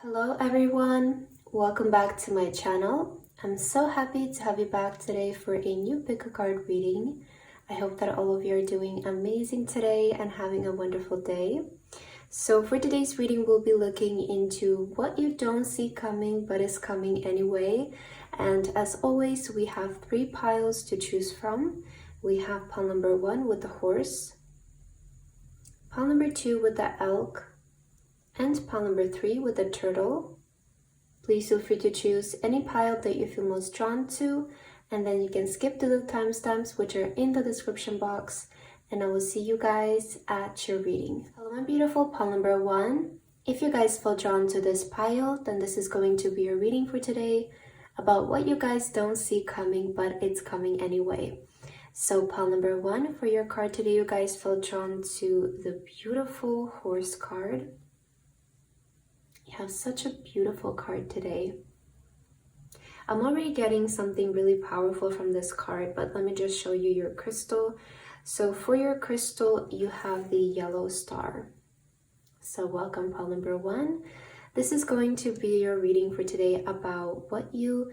Hello everyone, welcome back to my channel. I'm so happy to have you back today for a new pick a card reading. I hope that all of you are doing amazing today and having a wonderful day. So for today's reading, we'll be looking into what you don't see coming but is coming anyway. And as always, we have 3 piles to choose from. We have pile number 1 with the horse, pile number 2 with the elk, and pile number 3 with the turtle. Please feel free to choose any pile that you feel most drawn to, and then you can skip to the timestamps which are in the description box, and I will see you guys at your reading. Hello my beautiful pile number 1. If you guys feel drawn to this pile, then this is going to be your reading for today about what you guys don't see coming but it's coming anyway. So pile number 1 for your card today, you guys feel drawn to the beautiful horse card. You have such a beautiful card today. I'm already getting something really powerful from this card, but let me just show you your crystal. So for your crystal, you have the yellow star. So welcome pile number 1. This is going to be your reading for today about what you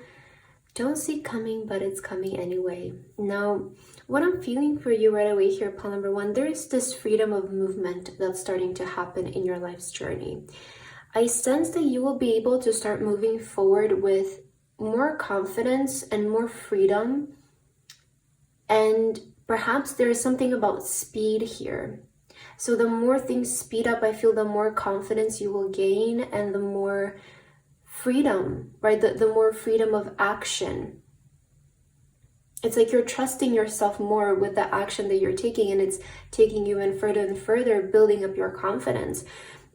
don't see coming, but it's coming anyway. Now, what I'm feeling for you right away here, pile number 1, there is this freedom of movement that's starting to happen in your life's journey. I sense that you will be able to start moving forward with more confidence and more freedom. And perhaps there is something about speed here. So the more things speed up, I feel the more confidence you will gain and the more freedom, right? The more freedom of action. It's like you're trusting yourself more with the action that you're taking, and it's taking you in further and further, building up your confidence.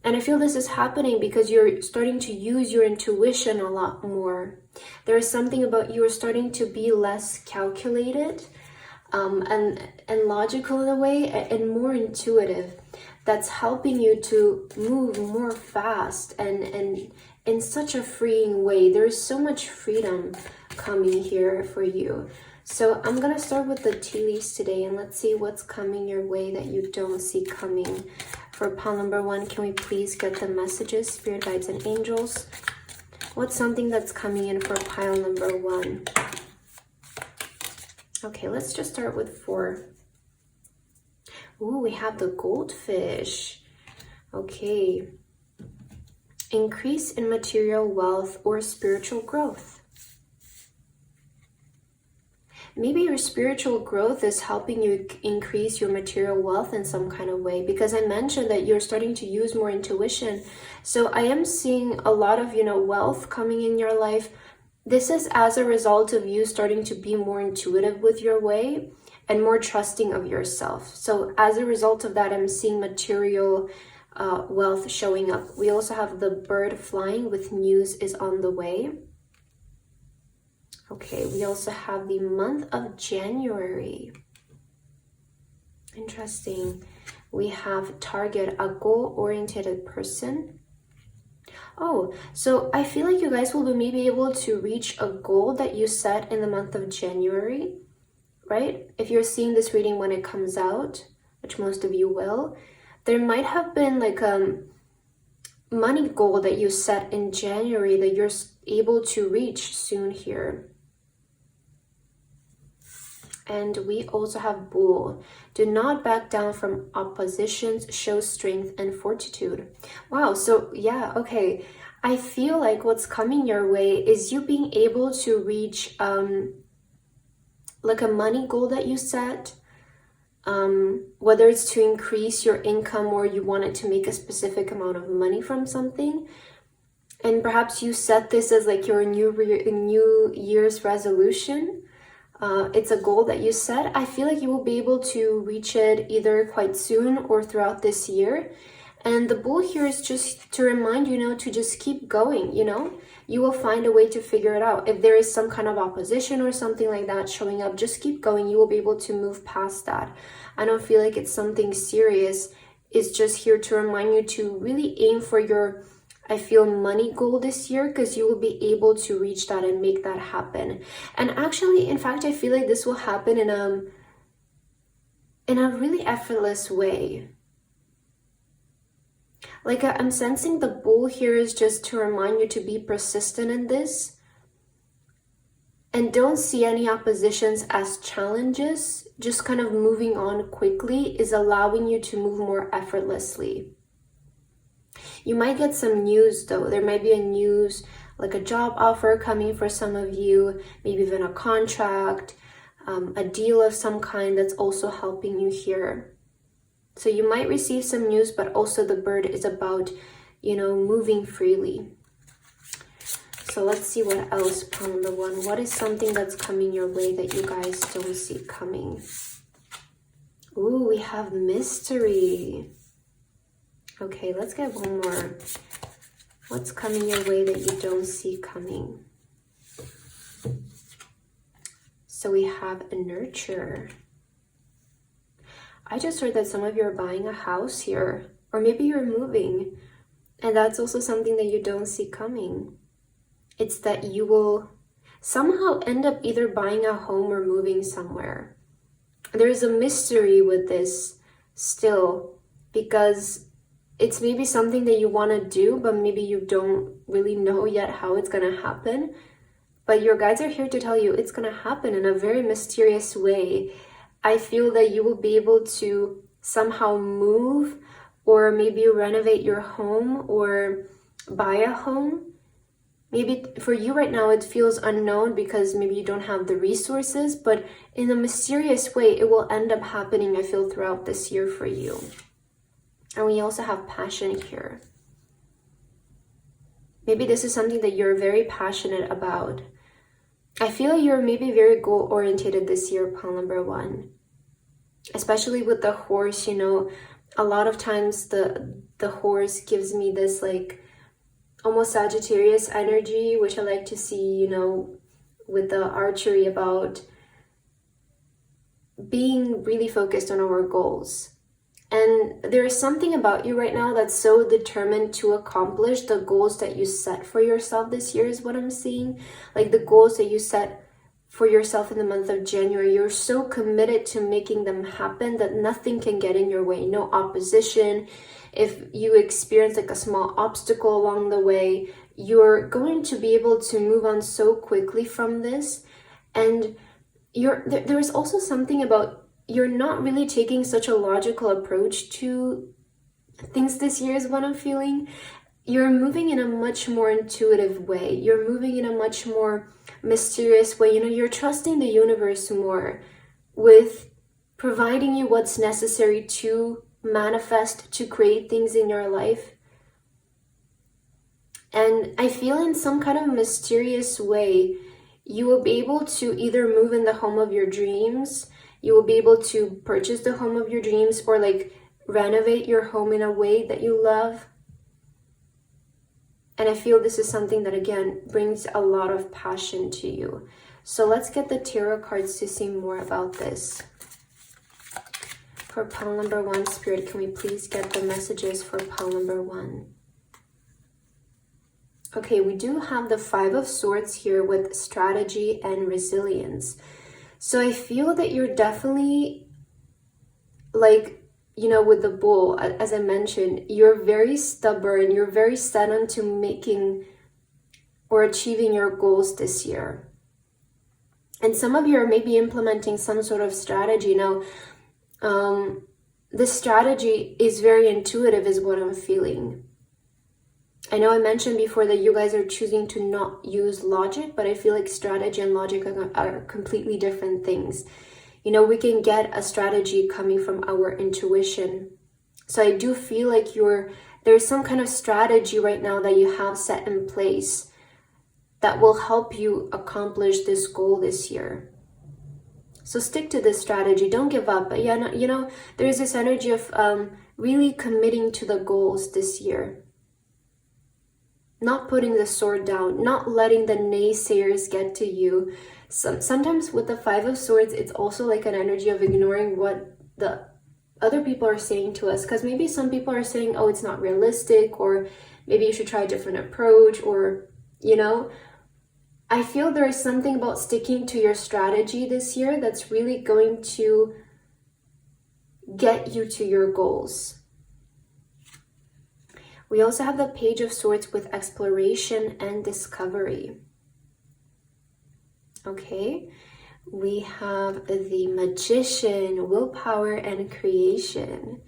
And I feel this is happening because you're starting to use your intuition a lot more. There is something about you are starting to be less calculated and logical in a way, and more intuitive. That's helping you to move more fast and in such a freeing way. There is so much freedom coming here for you. So I'm going to start with the tea leaves today, and let's see what's coming your way that you don't see coming. For pile number 1, can we please get the messages, spirit guides and angels? What's something that's coming in for pile number 1? Okay, let's just start with 4. Ooh, we have the goldfish. Okay. Increase in material wealth or spiritual growth. Maybe your spiritual growth is helping you increase your material wealth in some kind of way, because I mentioned that you're starting to use more intuition. So I am seeing a lot of, wealth coming in your life. This is as a result of you starting to be more intuitive with your way and more trusting of yourself. So as a result of that, I'm seeing material wealth showing up. We also have the bird flying with news is on the way. Okay, we also have the month of January. Interesting. We have target, a goal-oriented person. Oh, so I feel like you guys will be maybe able to reach a goal that you set in the month of January, right? If you're seeing this reading when it comes out, which most of you will, there might have been like a money goal that you set in January that you're able to reach soon here. And we also have bull. Do not back down from oppositions, show strength and fortitude. Wow, so yeah, okay. I feel like what's coming your way is you being able to reach like a money goal that you set, whether it's to increase your income or you wanted to make a specific amount of money from something. And perhaps you set this as like your New Year's resolution. It's a goal that you set. I feel like you will be able to reach it either quite soon or throughout this year. And the bull here is just to remind you, to just keep going, You will find a way to figure it out. If there is some kind of opposition or something like that showing up, just keep going. You will be able to move past that. I don't feel like it's something serious. It's just here to remind you to really aim for your money goal this year, because you will be able to reach that and make that happen. And actually, in fact, I feel like this will happen in a really effortless way. Like I'm sensing the bull here is just to remind you to be persistent in this. And don't see any oppositions as challenges. Just kind of moving on quickly is allowing you to move more effortlessly. You might get some news though. There might be a news, like a job offer coming for some of you, maybe even a contract, a deal of some kind that's also helping you here. So you might receive some news, but also the bird is about, you know, moving freely. So let's see what else, pile number one. What is something that's coming your way that you guys don't see coming? Ooh, we have mystery. Okay, let's get one more. What's coming your way that you don't see coming? So we have a nurture. I just heard that some of you are buying a house here, or maybe you're moving, and that's also something that you don't see coming. It's that you will somehow end up either buying a home or moving somewhere. There's a mystery with this still, because it's maybe something that you want to do, but maybe you don't really know yet how it's going to happen. But your guides are here to tell you it's going to happen in a very mysterious way. I feel that you will be able to somehow move, or maybe renovate your home or buy a home. Maybe for you right now, it feels unknown because maybe you don't have the resources, but in a mysterious way, it will end up happening, I feel, throughout this year for you. And we also have passion here. Maybe this is something that you're very passionate about. I feel you're maybe very goal-oriented this year, pile number one. Especially with the horse, you know, a lot of times the horse gives me this like almost Sagittarius energy, which I like to see, you know, with the archery, about being really focused on our goals. And there is something about you right now that's so determined to accomplish the goals that you set for yourself this year is what I'm seeing. Like the goals that you set for yourself in the month of January, you're so committed to making them happen that nothing can get in your way. No opposition. If you experience like a small obstacle along the way, you're going to be able to move on so quickly from this. And there's also something about you're not really taking such a logical approach to things this year is what I'm feeling. You're moving in a much more intuitive way. You're moving in a much more mysterious way. You know, you're trusting the universe more with providing you what's necessary to manifest, to create things in your life. And I feel in some kind of mysterious way, you will be able to either move in the home of your dreams, you will be able to purchase the home of your dreams, or like renovate your home in a way that you love. And I feel this is something that, again, brings a lot of passion to you. So let's get the tarot cards to see more about this. For pile number one, Spirit, can we please get the messages for pile number one? Okay, we do have the Five of Swords here with strategy and resilience. So I feel that you're definitely, like, you know, with the bull, as I mentioned, you're very stubborn. You're very set on to making or achieving your goals this year. And some of you are maybe implementing some sort of strategy. Now, this strategy is very intuitive is what I'm feeling. I know I mentioned before that you guys are choosing to not use logic, but I feel like strategy and logic are completely different things. You know, we can get a strategy coming from our intuition. So I do feel like there's some kind of strategy right now that you have set in place that will help you accomplish this goal this year. So stick to this strategy. Don't give up. But yeah, you know, there's this energy of really committing to the goals this year. Not putting the sword down, not letting the naysayers get to you. Sometimes with the Five of Swords, it's also like an energy of ignoring what the other people are saying to us. Because maybe some people are saying, oh, it's not realistic, or maybe you should try a different approach, or, you know. I feel there is something about sticking to your strategy this year that's really going to get you to your goals. We also have the Page of Swords with exploration and discovery. Okay, we have the Magician, willpower and creation.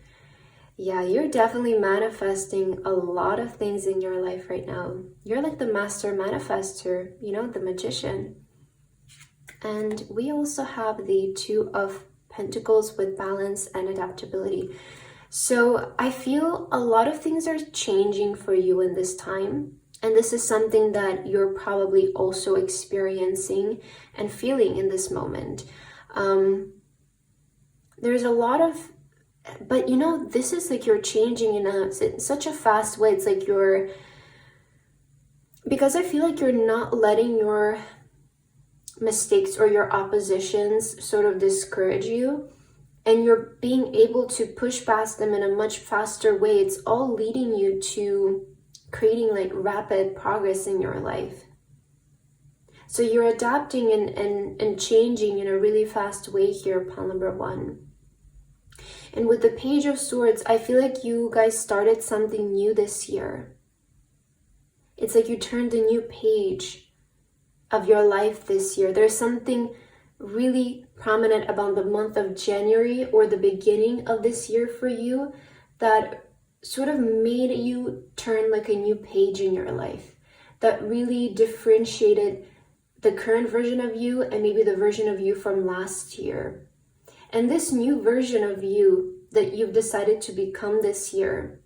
Yeah, you're definitely manifesting a lot of things in your life right now. You're like the master manifester, you know, the Magician. And we also have the Two of Pentacles with balance and adaptability. So I feel a lot of things are changing for you in this time. And this is something that you're probably also experiencing and feeling in this moment. There's a lot of, but you know, this is like you're changing in such a fast way. It's like because I feel like you're not letting your mistakes or your oppositions sort of discourage you, and you're being able to push past them in a much faster way. It's all leading you to creating like rapid progress in your life. So you're adapting and changing in a really fast way here, pile number 1. And with the Page of Swords, I feel like you guys started something new this year. It's like you turned a new page of your life this year. There's something really prominent about the month of January or the beginning of this year for you that sort of made you turn like a new page in your life, that really differentiated the current version of you and maybe the version of you from last year. And this new version of you that you've decided to become this year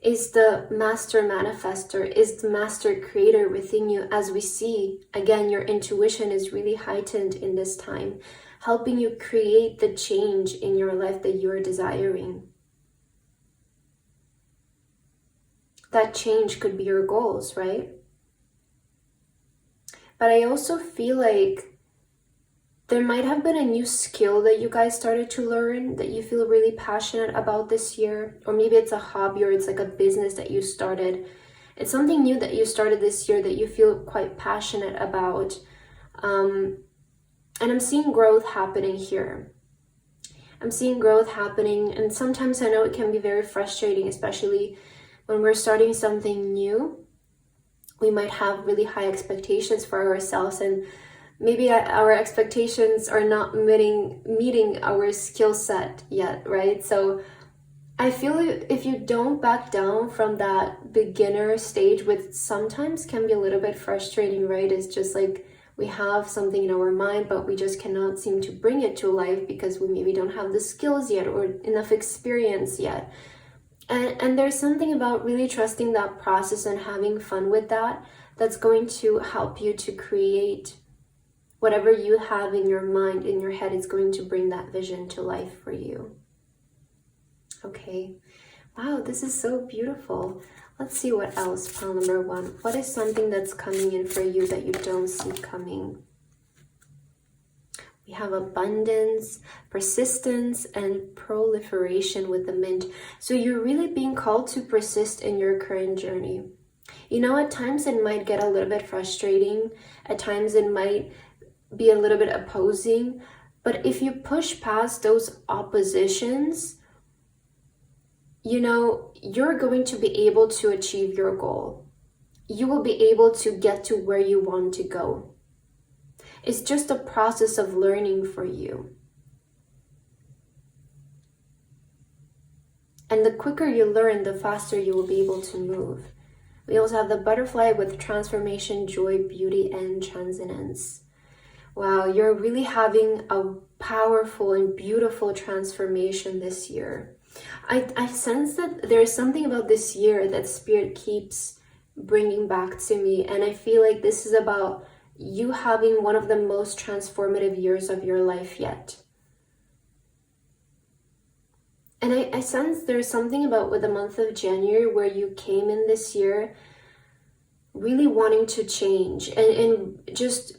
is the master manifester, is the master creator within you. As we see, again, your intuition is really heightened in this time, helping you create the change in your life that you're desiring. That change could be your goals, right? But I also feel like there might have been a new skill that you guys started to learn that you feel really passionate about this year. Or maybe it's a hobby or it's like a business that you started. It's something new that you started this year that you feel quite passionate about. And I'm seeing growth happening here. I'm seeing growth happening. And sometimes I know it can be very frustrating, especially when we're starting something new. We might have really high expectations for ourselves, and maybe our expectations are not meeting our skill set yet, right? So I feel if you don't back down from that beginner stage, which sometimes can be a little bit frustrating, right? It's just like we have something in our mind, but we just cannot seem to bring it to life because we maybe don't have the skills yet or enough experience yet. And there's something about really trusting that process and having fun with that that's going to help you to create whatever you have in your mind, in your head. Is going to bring that vision to life for you. Okay. Wow, this is so beautiful. Let's see what else, pile number 1. What is something that's coming in for you that you don't see coming? We have abundance, persistence, and proliferation with the Mint. So you're really being called to persist in your current journey. You know, at times it might get a little bit frustrating. At times it might be a little bit opposing. But if you push past those oppositions, you know, you're going to be able to achieve your goal. You will be able to get to where you want to go. It's just a process of learning for you. And the quicker you learn, the faster you will be able to move. We also have the butterfly with transformation, joy, beauty, and transcendence. Wow, you're really having a powerful and beautiful transformation this year. I sense that there's something about this year that Spirit keeps bringing back to me. And I feel like this is about you having one of the most transformative years of your life yet. And I sense there's something about with the month of January where you came in this year really wanting to change. And just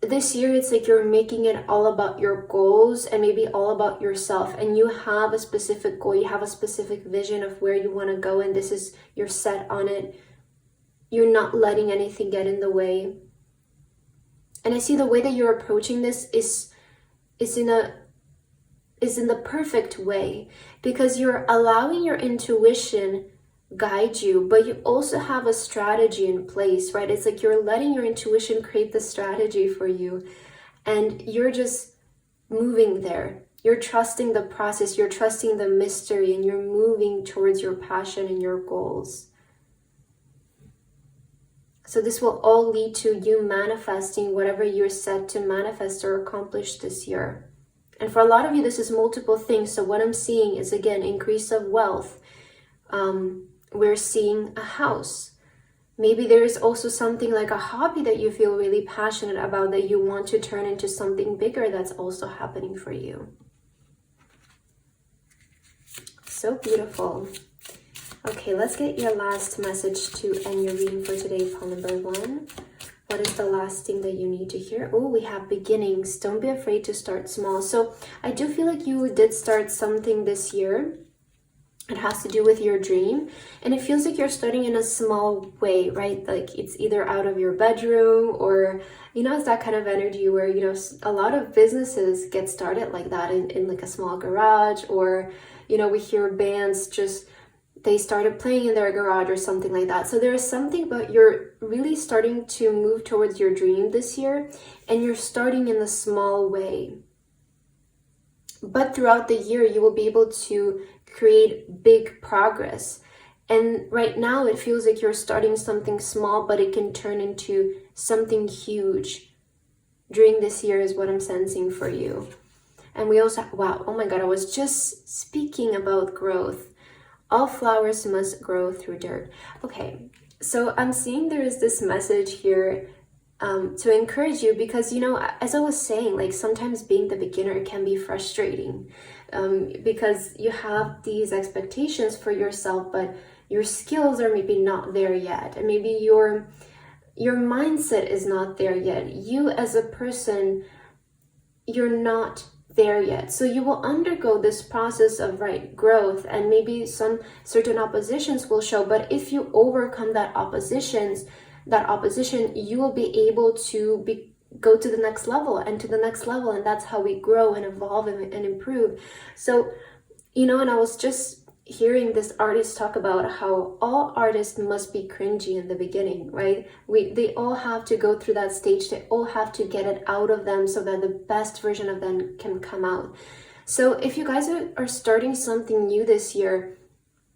this year, it's like you're making it all about your goals and maybe all about yourself. And you have a specific goal, you have a specific vision of where you want to go. And this is, you're set on it. You're not letting anything get in the way. And I see the way that you're approaching this is in the perfect way, because you're allowing your intuition guide you, but you also have a strategy in place, right? It's like you're letting your intuition create the strategy for you, and you're just moving there. You're trusting the process, you're trusting the mystery, and you're moving towards your passion and your goals. So this will all lead to you manifesting whatever you're set to manifest or accomplish this year. And for a lot of you, this is multiple things. So what I'm seeing is, again, increase of wealth. We're seeing a house. Maybe there is also something like a hobby that you feel really passionate about that you want to turn into something bigger that's also happening for you. So beautiful. Okay, let's get your last message to end your reading for today, pile number 1. What is the last thing that you need to hear? Oh, we have beginnings. Don't be afraid to start small. So I do feel like you did start something this year. It has to do with your dream, and it feels like you're starting in a small way, right? Like it's either out of your bedroom, or, you know, it's that kind of energy where, you know, a lot of businesses get started like that in like a small garage, or, you know, we hear bands just, they started playing in their garage or something like that. So there is something, but you're really starting to move towards your dream this year, and you're starting in a small way. But throughout the year, you will be able to create big progress. And right now, it feels like you're starting something small, but it can turn into something huge during this year is what I'm sensing for you. And we also, wow, oh my God, I was just speaking about growth. All flowers must grow through dirt. Okay, so I'm seeing there is this message here to encourage you, because, you know, as I was saying, like sometimes being the beginner can be frustrating, because you have these expectations for yourself, but your skills are maybe not there yet, and maybe your mindset is not there yet. You as a person, you're not there yet. So you will undergo this process of, right, growth, and maybe some certain oppositions will show, but if you overcome that opposition, you will be able to go to the next level and to the next level, and that's how we grow and evolve and improve. So, you know, and I was just hearing this artist talk about how all artists must be cringy in the beginning, right? They all have to go through that stage. They all have to get it out of them so that the best version of them can come out. So if you guys are starting something new this year,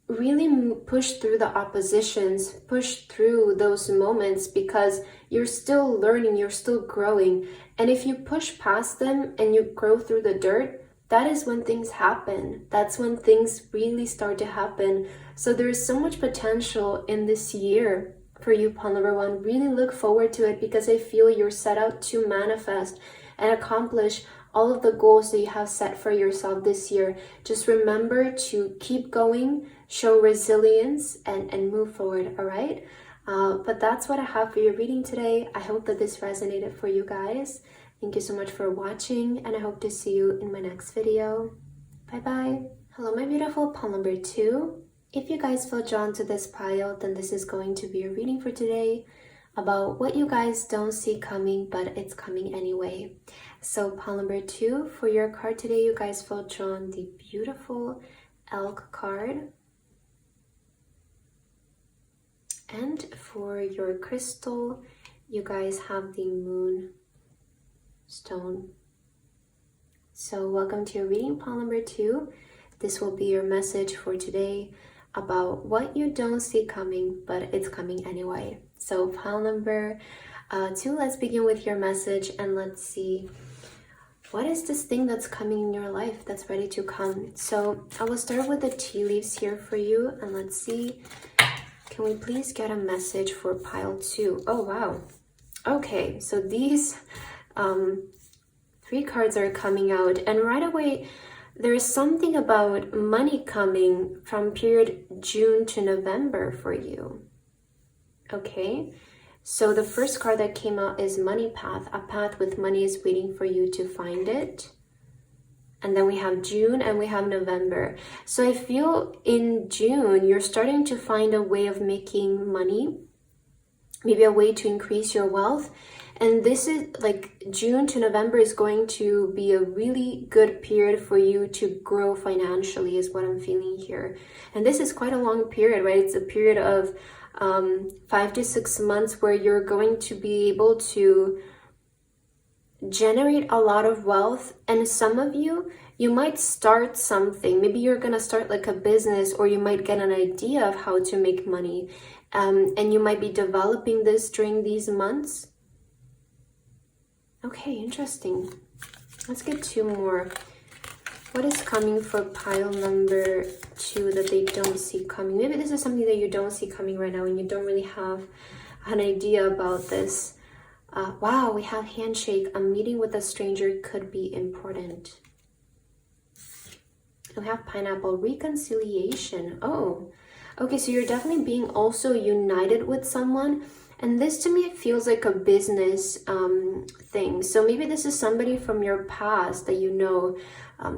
really push through the oppositions, push through those moments, because you're still learning, you're still growing. And if you push past them and you grow through the dirt, that is when things happen. That's when things really start to happen. So there's so much potential in this year for you, pile number 1. Really look forward to it, because I feel you're set out to manifest and accomplish all of the goals that you have set for yourself this year. Just remember to keep going, show resilience, and move forward, all right? But that's what I have for your reading today. I hope that this resonated for you guys. Thank you so much for watching, and I hope to see you in my next video. Bye-bye. Hello, my beautiful pile number 2. If you guys feel drawn to this pile, then this is going to be your reading for today, about what you guys don't see coming, but it's coming anyway. So pile number 2, for your card today, you guys feel drawn the beautiful elk card. And for your crystal, you guys have the moon stone. So welcome to your reading, pile number 2. This will be your message for today about what you don't see coming, but it's coming anyway. So pile number 2, let's begin with your message, and let's see, what is this thing that's coming in your life that's ready to come? So I will start with the tea leaves here for you, and let's see, can we please get a message for pile 2? Oh, wow. Okay, so these 3 cards are coming out, and right away, there's something about money coming from period June to November for you. Okay, so the first card that came out is money path. A path with money is waiting for you to find it. And then we have June and we have November. So I feel in June, you're starting to find a way of making money, maybe a way to increase your wealth. And this is like June to November is going to be a really good period for you to grow financially, is what I'm feeling here. And this is quite a long period, right? It's a period of 5 to 6 months where you're going to be able to generate a lot of wealth. And some of you, you might start something. Maybe you're gonna start like a business, or you might get an idea of how to make money, and you might be developing this during these months. Okay, interesting. Let's get 2 more. What is coming for pile number 2 that they don't see coming? Maybe this is something that you don't see coming right now and you don't really have an idea about this. Wow, we have handshake. A meeting with a stranger could be important. We have pineapple, reconciliation. Oh, okay, so you're definitely being also united with someone. And this to me, it feels like a business thing. So maybe this is somebody from your past that you know.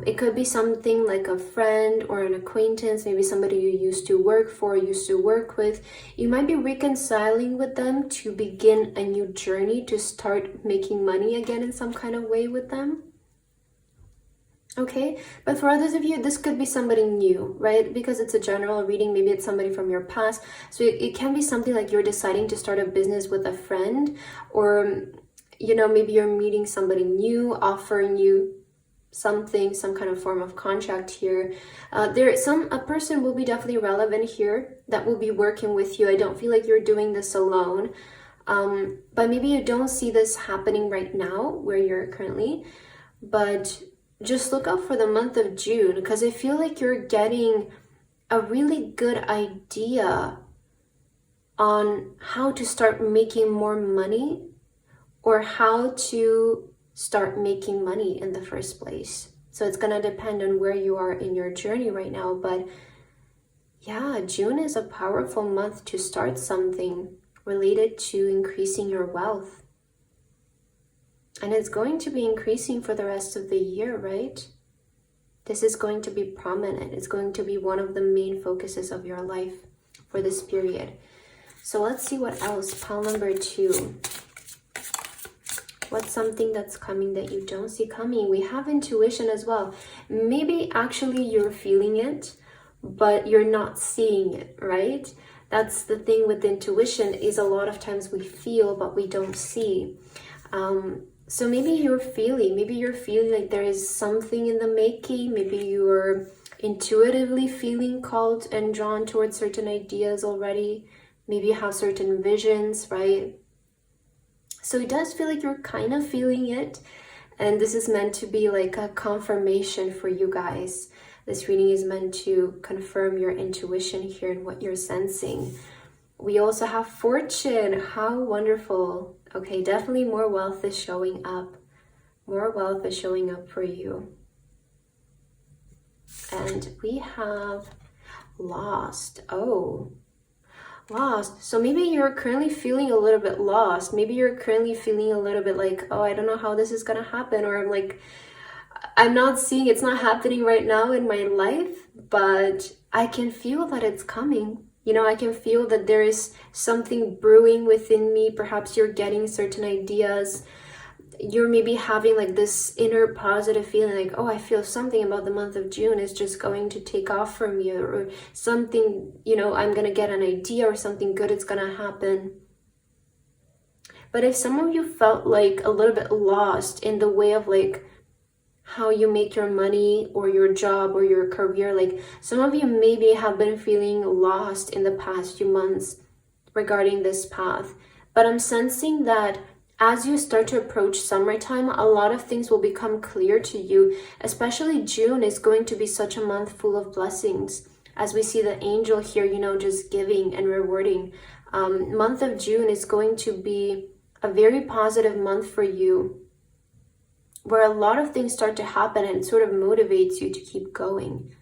It could be something like a friend or an acquaintance, maybe somebody you used to work for, used to work with. You might be reconciling with them to begin a new journey, to start making money again in some kind of way with them. Okay, but for others of you, this could be somebody new, right? Because it's a general reading, maybe it's somebody from your past. So it can be something like you're deciding to start a business with a friend, or, you know, maybe you're meeting somebody new, offering you something, some kind of form of contract here. A person will be definitely relevant here that will be working with you. I don't feel like you're doing this alone. But maybe you don't see this happening right now where you're currently, but just look out for the month of June, because I feel like you're getting a really good idea on how to start making more money, or how to start making money in the first place. So it's going to depend on where you are in your journey right now. But yeah, June is a powerful month to start something related to increasing your wealth. And it's going to be increasing for the rest of the year, right? This is going to be prominent. It's going to be one of the main focuses of your life for this period. So let's see what else. Pile number 2. What's something that's coming that you don't see coming? We have intuition as well. Maybe actually you're feeling it, but you're not seeing it, right? That's the thing with intuition, is a lot of times we feel, but we don't see. So maybe you're feeling like there is something in the making. Maybe you're intuitively feeling called and drawn towards certain ideas already. Maybe you have certain visions, right? So it does feel like you're kind of feeling it. And this is meant to be like a confirmation for you guys. This reading is meant to confirm your intuition here and what you're sensing. We also have fortune. How wonderful. Okay, definitely more wealth is showing up. More wealth is showing up for you. And we have lost. Oh, lost. So maybe you're currently feeling a little bit lost. Maybe you're currently feeling a little bit like, oh, I don't know how this is gonna happen. Or I'm not seeing, it's not happening right now in my life, but I can feel that it's coming. You know, I can feel that there is something brewing within me. Perhaps you're getting certain ideas. You're maybe having like this inner positive feeling like, oh, I feel something about the month of June is just going to take off from you, or something, you know, I'm going to get an idea or something good is going to happen. But if some of you felt like a little bit lost in the way of like how you make your money or your job or your career, like some of you maybe have been feeling lost in the past few months regarding this path. But I'm sensing that as you start to approach summertime, a lot of things will become clear to you. Especially June is going to be such a month full of blessings. As we see the angel here, you know, just giving and rewarding. Month of June is going to be a very positive month for you, where a lot of things start to happen and it sort of motivates you to keep going.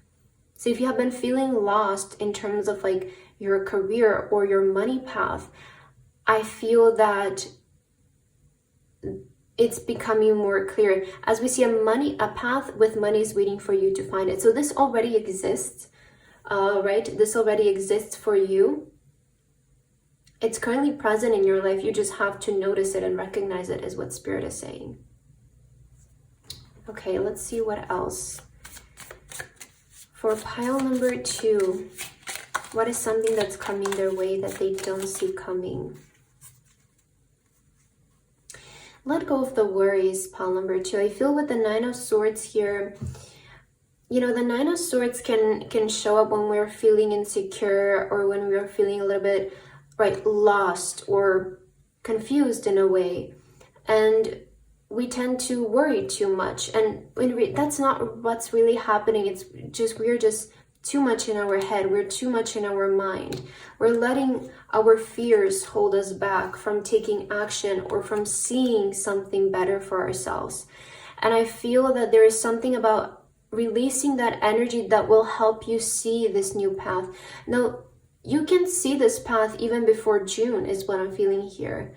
So if you have been feeling lost in terms of like your career or your money path, I feel that it's becoming more clear. As we see a path with money is waiting for you to find it. So this already exists, right? This already exists for you. It's currently present in your life. You just have to notice it and recognize it, is what Spirit is saying. Okay, let's see what else. For pile number 2, what is something that's coming their way that they don't see coming? Let go of the worries, pile number 2. I feel with the 9 of Swords here, you know, the 9 of Swords can show up when we're feeling insecure or when we're feeling a little bit, right, lost or confused in a way. And we tend to worry too much. And that's not what's really happening. It's just, we're just too much in our head. We're too much in our mind. We're letting our fears hold us back from taking action or from seeing something better for ourselves. And I feel that there is something about releasing that energy that will help you see this new path. Now, you can see this path even before June, is what I'm feeling here,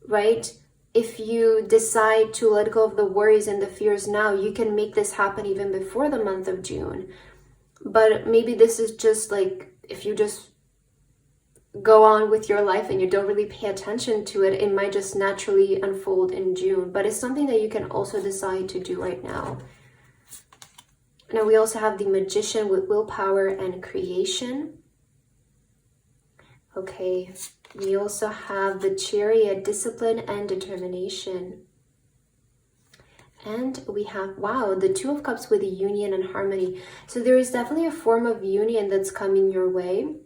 right? If you decide to let go of the worries and the fears now, you can make this happen even before the month of June. But maybe this is just like, if you just go on with your life and you don't really pay attention to it, it might just naturally unfold in June. But it's something that you can also decide to do right now. Now we also have the Magician with willpower and creation. Okay, we also have the Chariot, discipline and determination. And we have, wow, the 2 of Cups with the union and harmony. So there is definitely a form of union that's coming your way.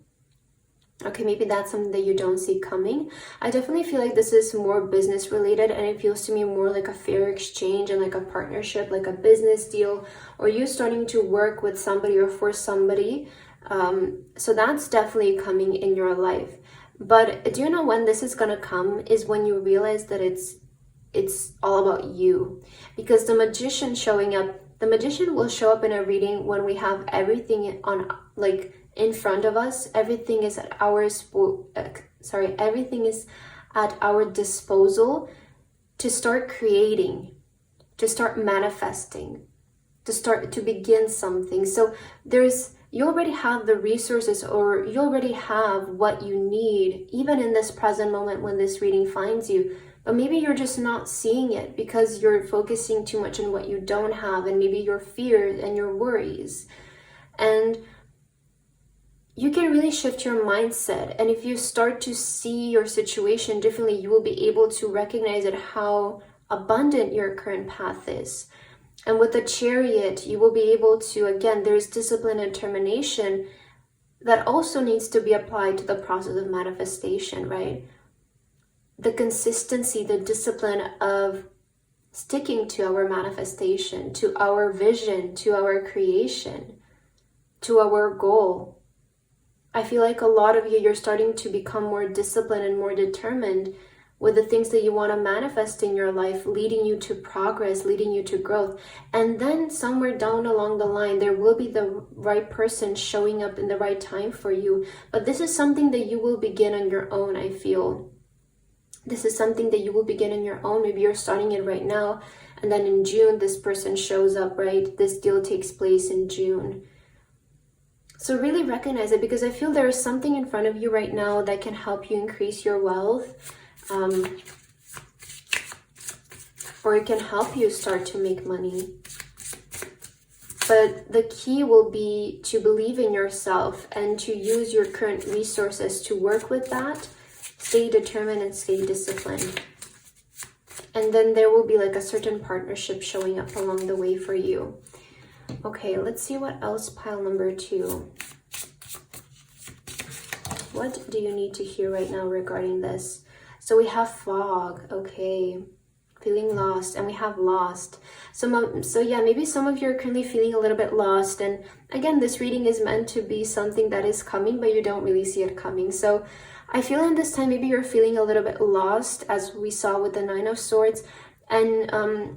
Okay, maybe that's something that you don't see coming. I definitely feel like this is more business related, and it feels to me more like a fair exchange and like a partnership, like a business deal, or you starting to work with somebody or for somebody. So that's definitely coming in your life. But do you know when this is gonna come? Is when you realize that it's all about you. Because the Magician showing up, the Magician will show up in a reading when we have everything on, like, in front of us. Everything is at everything is at our disposal to start creating, to start manifesting, to begin something. So you already have the resources, or you already have what you need, even in this present moment when this reading finds you. But maybe you're just not seeing it because you're focusing too much on what you don't have, and maybe your fears and your worries. And you can really shift your mindset. And if you start to see your situation differently, you will be able to recognize it, how abundant your current path is. And with the Chariot, you will be able to, again, there's discipline and determination that also needs to be applied to the process of manifestation, right? The consistency, the discipline of sticking to our manifestation, to our vision, to our creation, to our goal. I feel like a lot of you're starting to become more disciplined and more determined with the things that you want to manifest in your life, leading you to progress, leading you to growth. And then somewhere down along the line, there will be the right person showing up in the right time for you. But this is something that you will begin on your own, I feel. This is something that you will begin on your own. Maybe you're starting it right now, and then in June, this person shows up, right? This deal takes place in June. So really recognize it, because I feel there is something in front of you right now that can help you increase your wealth. Or it can help you start to make money. But the key will be to believe in yourself and to use your current resources to work with that. Stay determined and stay disciplined. And then there will be like a certain partnership showing up along the way for you. Okay, let's see what else, pile number 2. What do you need to hear right now regarding this? So we have fog, okay, feeling lost, and we have lost. So yeah, maybe some of you are currently feeling a little bit lost. And again, this reading is meant to be something that is coming, but you don't really see it coming. So I feel in this time, maybe you're feeling a little bit lost, as we saw with the 9 of Swords. And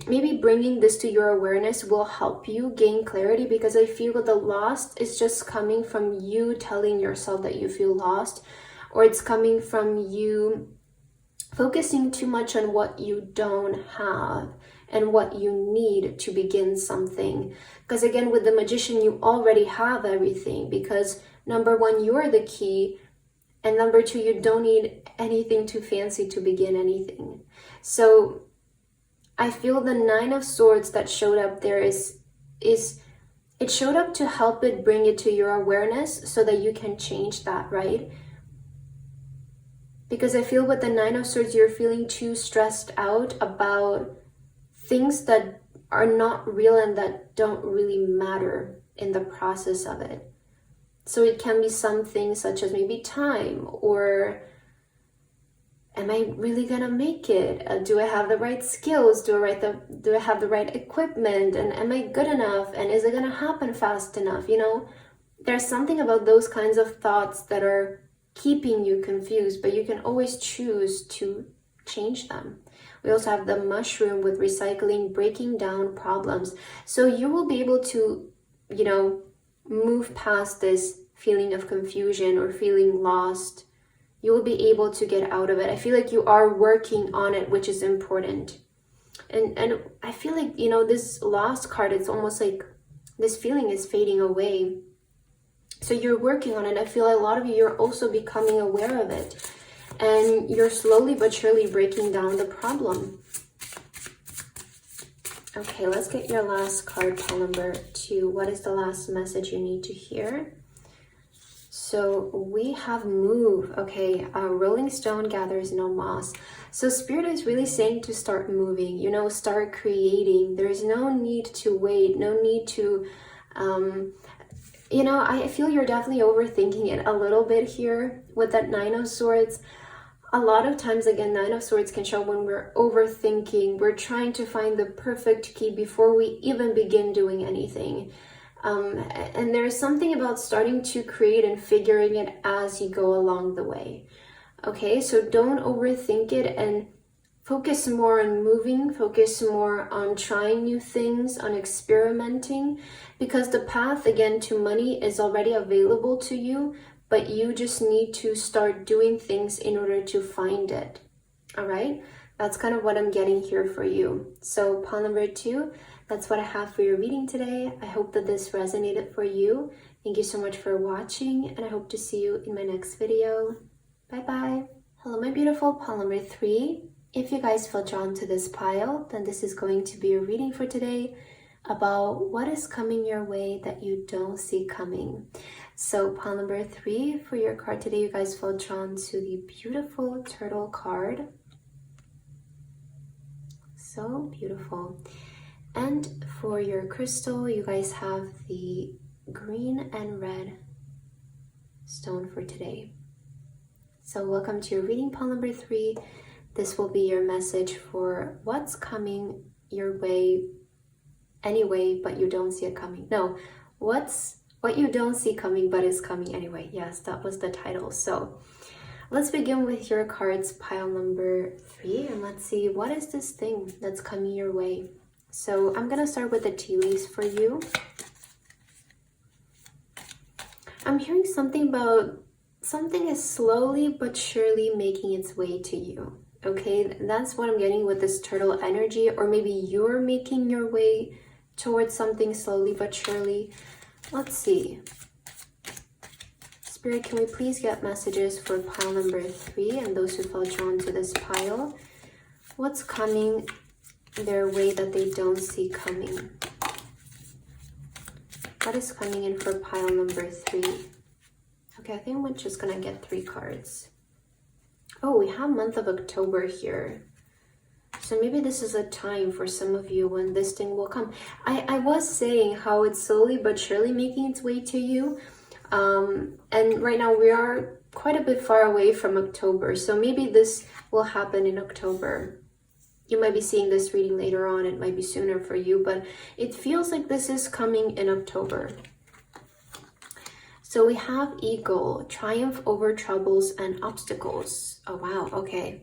maybe bringing this to your awareness will help you gain clarity, because I feel the lost is just coming from you telling yourself that you feel lost, or it's coming from you focusing too much on what you don't have and what you need to begin something. Because again, with the Magician, you already have everything, because number one, you're the key And number two, you don't need anything too fancy to begin anything. So I feel the Nine of Swords that showed up there is it showed up to help it bring it to your awareness so that you can change that, right? Because I feel with the Nine of Swords, you're feeling too stressed out about things that are not real and that don't really matter in the process of it. So it can be some things such as maybe time, or am I really gonna make it? Do I have the right skills? Do I have the right equipment? And am I good enough? And is it gonna happen fast enough? You know, there's something about those kinds of thoughts that are keeping you confused, but you can always choose to change them. We also have the mushroom with recycling, breaking down problems. So you will be able to, you know, move past this feeling of confusion or feeling lost. You will be able to get out of it. I feel like you are working on it, which is important. And I feel like, you know, this lost card, it's almost like this feeling is fading away. So you're working on it. I feel like a lot of you, you're also becoming aware of it. And you're slowly but surely breaking down the problem. Okay, let's get your last card, pile number 2. What is the last message you need to hear? So we have move. Okay, a rolling stone gathers no moss. So Spirit is really saying to start moving, you know, start creating. There's no need to wait, no need to, you know, I feel you're definitely overthinking it a little bit here with that Nine of Swords. A lot of times, again, Nine of Swords can show when we're overthinking. We're trying to find the perfect key before we even begin doing anything. And there's something about starting to create and figuring it as you go along the way. Okay, so don't overthink it and focus more on moving, focus more on trying new things, on experimenting, because the path, again, to money is already available to you, but you just need to start doing things in order to find it. All right, that's kind of what I'm getting here for you. So pile number 2, that's what I have for your reading today. I hope that this resonated for you. Thank you so much for watching, and I hope to see you in my next video. Bye-bye. Hello, my beautiful pile number 3. If you guys feel drawn to this pile, then this is going to be your reading for today about what is coming your way that you don't see coming. So pile number 3 for your card today, you guys feel drawn to the beautiful turtle card. So beautiful. And for your crystal, you guys have the green and red stone for today. So welcome to your reading, pile number 3. This will be your message for what's coming your way anyway, but you don't see it coming. No, what you don't see coming, but is coming anyway. Yes, that was the title. So let's begin with your cards, pile number 3, and let's see what is this thing that's coming your way. So I'm gonna start with the tea leaves for you. I'm hearing something about something is slowly but surely making its way to you. Okay, that's what I'm getting with this turtle energy, or maybe you're making your way towards something slowly but surely. Let's see. Spirit, can we please get messages for pile number 3 and those who felt drawn to this pile? What's coming their way that they don't see coming? What is coming in for pile number 3? Okay, I think we're just gonna get 3 cards. Oh, we have month of October here. So maybe this is a time for some of you when this thing will come. I was saying how it's slowly but surely making its way to you. And right now we are quite a bit far away from October. So maybe this will happen in October. You might be seeing this reading later on. It might be sooner for you, but it feels like this is coming in October. So we have eagle, triumph over troubles and obstacles. Oh, wow. Okay.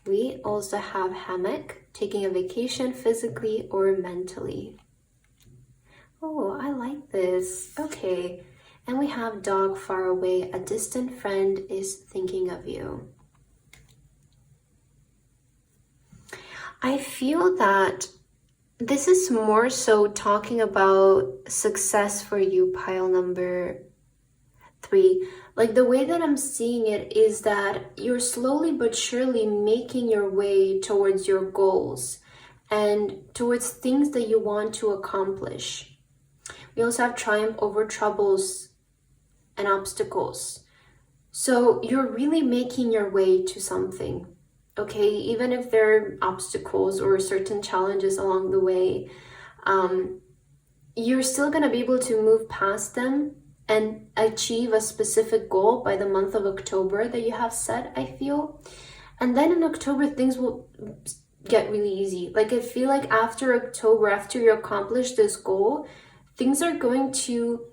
We also have hammock, taking a vacation physically or mentally. Oh, I like this. Okay. And we have dog far away. A distant friend is thinking of you. I feel that this is more so talking about success for you, pile number 3, Like the way that I'm seeing it is that you're slowly but surely making your way towards your goals and towards things that you want to accomplish. We also have triumph over troubles and obstacles. So you're really making your way to something, okay? Even if there are obstacles or certain challenges along the way, you're still going to be able to move past them and achieve a specific goal by the month of October that you have set, I feel. And then in October, things will get really easy. Like I feel like after October, after you accomplish this goal, things are going to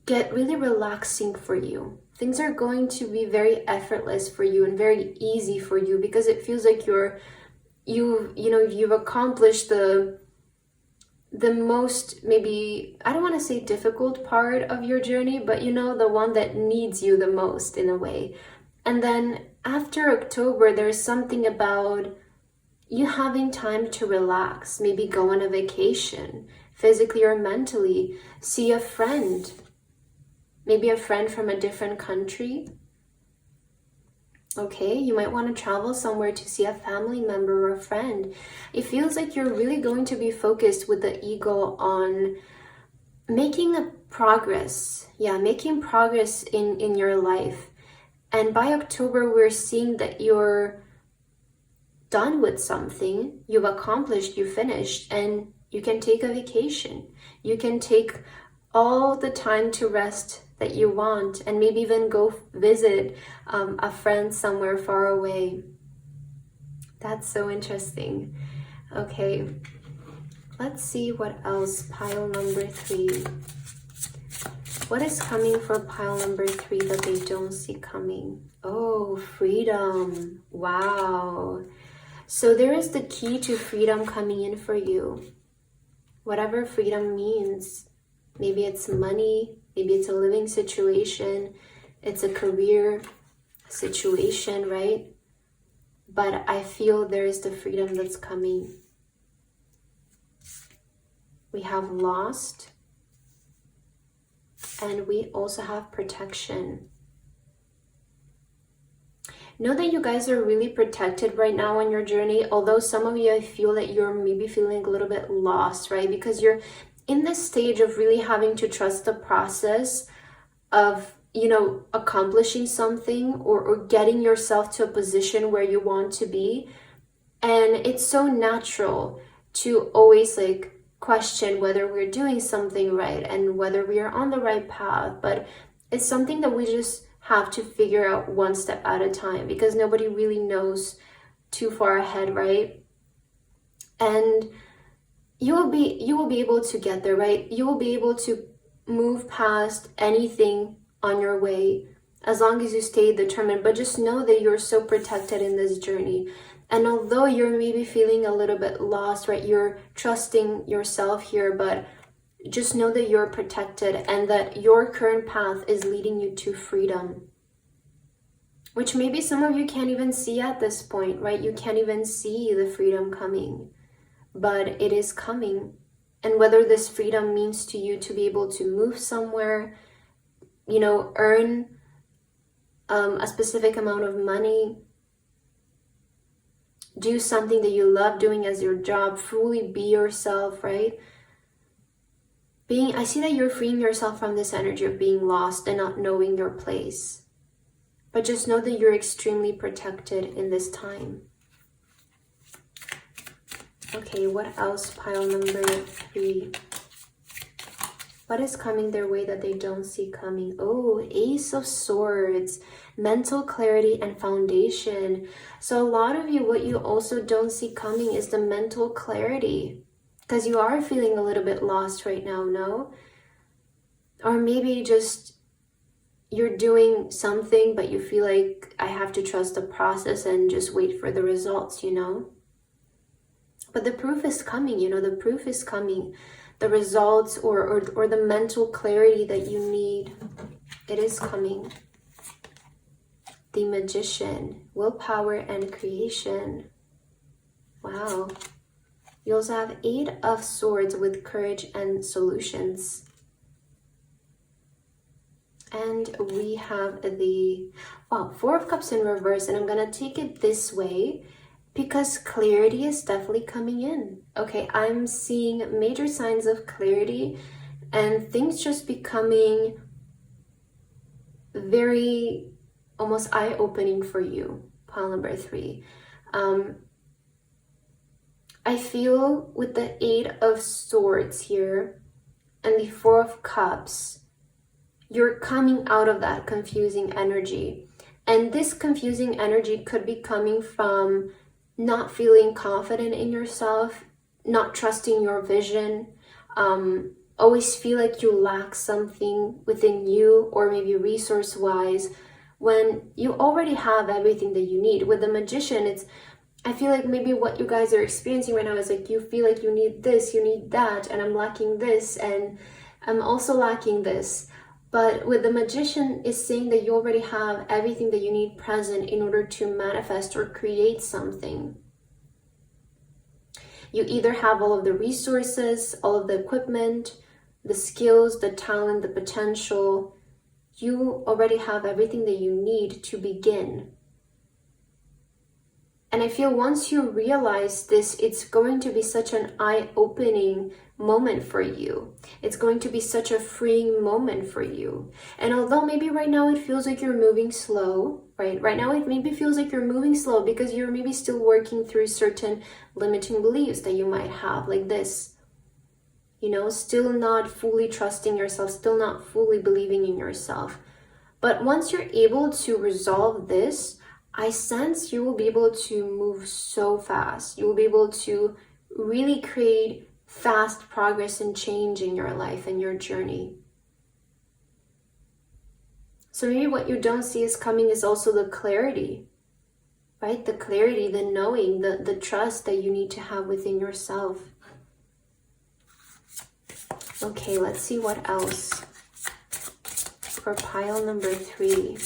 get really relaxing for you. Things are going to be very effortless for you and very easy for you, because it feels like you've accomplished the most, maybe, I don't want to say difficult part of your journey, but the one that needs you the most in a way. And then after October, there's something about you having time to relax, maybe go on a vacation, physically or mentally, see a friend, maybe a friend from a different country. Okay, you might want to travel somewhere to see a family member or a friend. It feels like you're really going to be focused with the ego on making a progress. Yeah, making progress in your life. And by October, we're seeing that you're done with something. You've accomplished, you finished, and you can take a vacation. You can take all the time to rest that you want, and maybe even go visit a friend somewhere far away. That's so interesting. Okay, let's see what else. Pile number 3. What is coming for pile number 3 that they don't see coming? Oh, freedom. Wow. So there is the key to freedom coming in for you. Whatever freedom means. Maybe it's money, maybe it's a living situation, it's a career situation, right? But I feel there is the freedom that's coming. We have lost, and we also have protection. Know that you guys are really protected right now on your journey, although some of you, I feel that you're maybe feeling a little bit lost, right? Because you're in this stage of really having to trust the process of, accomplishing something or getting yourself to a position where you want to be. And it's so natural to always question whether we're doing something right and whether we are on the right path. But it's something that we just have to figure out one step at a time, because nobody really knows too far ahead, right? And you will be able to get there, right? You will be able to move past anything on your way as long as you stay determined. But just know that you're so protected in this journey. And although you're maybe feeling a little bit lost, right? You're trusting yourself here, but just know that you're protected and that your current path is leading you to freedom, which maybe some of you can't even see at this point, right? You can't even see the freedom coming. But it is coming. And whether this freedom means to you to be able to move somewhere, earn a specific amount of money, do something that you love doing as your job, fully be yourself, right? I see that you're freeing yourself from this energy of being lost and not knowing your place. But just know that you're extremely protected in this time. Okay, what else? Pile number 3. What is coming their way that they don't see coming? Oh, Ace of Swords, mental clarity and foundation. So a lot of you, what you also don't see coming is the mental clarity, because you are feeling a little bit lost right now, no? Or maybe just you're doing something, but you feel like I have to trust the process and just wait for the results, But the proof is coming, the proof is coming. The results or the mental clarity that you need, it is coming. The Magician, willpower and creation. Wow. You also have 8 of Swords with courage and solutions. And we have the, wow, Four of Cups in reverse. And I'm going to take it this way because clarity is definitely coming in. Okay, I'm seeing major signs of clarity and things just becoming very almost eye-opening for you. Pile number 3. I feel with the 8 of Swords here and the 4 of Cups, you're coming out of that confusing energy. And this confusing energy could be coming from not feeling confident in yourself, not trusting your vision, always feel like you lack something within you, or maybe resource-wise, when you already have everything that you need. With the Magician, I feel like maybe what you guys are experiencing right now is like you feel like you need this, you need that, and I'm lacking this, and I'm also lacking this. But with the Magician, is saying that you already have everything that you need present in order to manifest or create something. You either have all of the resources, all of the equipment, the skills, the talent, the potential. You already have everything that you need to begin. And I feel once you realize this, it's going to be such an eye-opening moment for you. It's going to be such a freeing moment for you. And although maybe right now it feels like you're moving slow, right? Right now it maybe feels like you're moving slow because you're maybe still working through certain limiting beliefs that you might have, like this. You know, still not fully trusting yourself, still not fully believing in yourself. But once you're able to resolve this, I sense you will be able to move so fast. You will be able to really create fast progress and change in your life and your journey. So maybe what you don't see is coming is also the clarity, right? The clarity, the knowing, the trust that you need to have within yourself. Okay, let's see what else for pile number 3.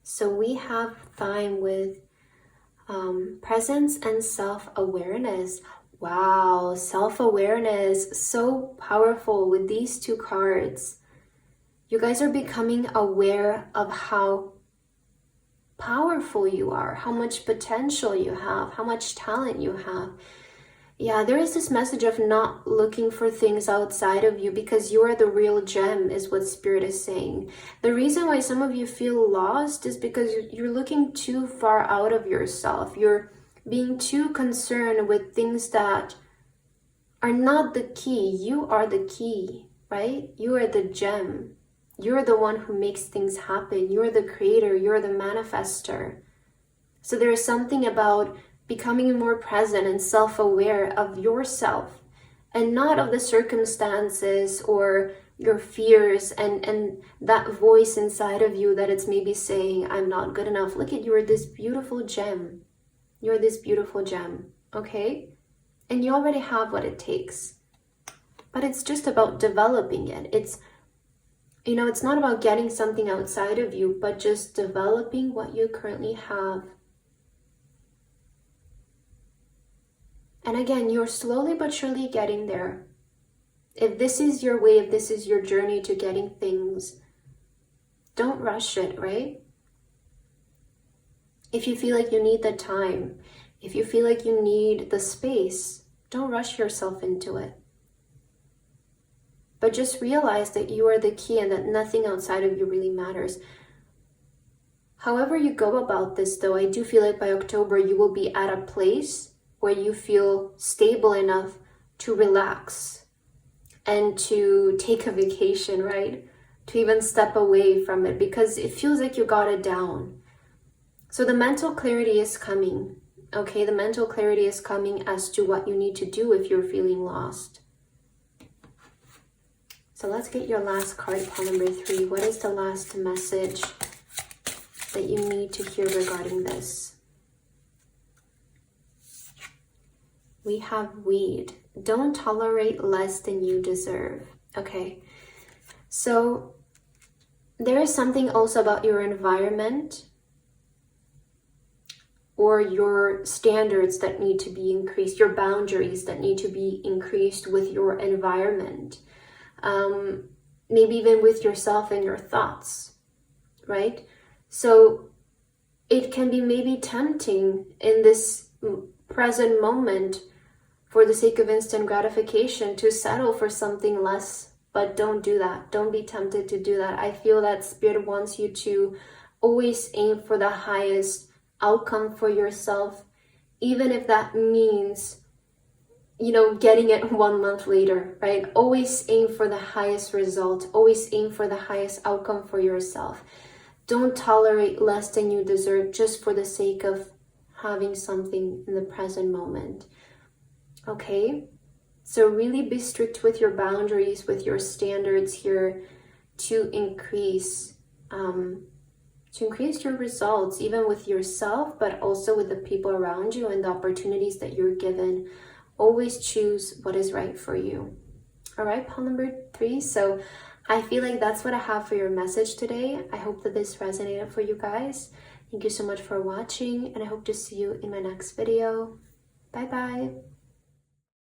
So we have time with presence and self-awareness. Wow, self-awareness, so powerful with these 2 cards. You guys are becoming aware of how powerful you are, how much potential you have, how much talent you have. Yeah, there is this message of not looking for things outside of you because you are the real gem, is what Spirit is saying. The reason why some of you feel lost is because you're looking too far out of yourself. You're being too concerned with things that are not the key. You are the key, right? You are the gem. You're the one who makes things happen. You're the creator. You're the manifester. So there is something about becoming more present and self-aware of yourself and not of the circumstances or your fears and that voice inside of you that it's maybe saying, I'm not good enough. Look at you, are this beautiful gem. You're this beautiful gem, okay? And you already have what it takes. But it's just about developing it. It's, you know, it's not about getting something outside of you, but just developing what you currently have. And again, you're slowly but surely getting there. If this is your way, if this is your journey to getting things, don't rush it, right? If you feel like you need the time, if you feel like you need the space, don't rush yourself into it. But just realize that you are the key and that nothing outside of you really matters. However you go about this, though, I do feel like by October you will be at a place where you feel stable enough to relax and to take a vacation, right? To even step away from it because it feels like you got it down. So the mental clarity is coming, okay? The mental clarity is coming as to what you need to do if you're feeling lost. So let's get your last card, pile number 3. What is the last message that you need to hear regarding this? We have weed. Don't tolerate less than you deserve. Okay. So there is something also about your environment or your standards that need to be increased, your boundaries that need to be increased with your environment, maybe even with yourself and your thoughts, right? So it can be maybe tempting in this present moment, for the sake of instant gratification, to settle for something less. But don't do that. Don't be tempted to do that. I feel that Spirit wants you to always aim for the highest outcome for yourself, even if that means, you know, getting it 1 month later, right? Always aim for the highest result. Always aim for the highest outcome for yourself. Don't tolerate less than you deserve just for the sake of having something in the present moment. Okay? So really be strict with your boundaries, with your standards here, to increase your results, even with yourself, but also with the people around you and the opportunities that you're given. Always choose what is right for you. All right, pile number 3. So I feel like that's what I have for your message today. I hope that this resonated for you guys. Thank you so much for watching, and I hope to see you in my next video. Bye bye.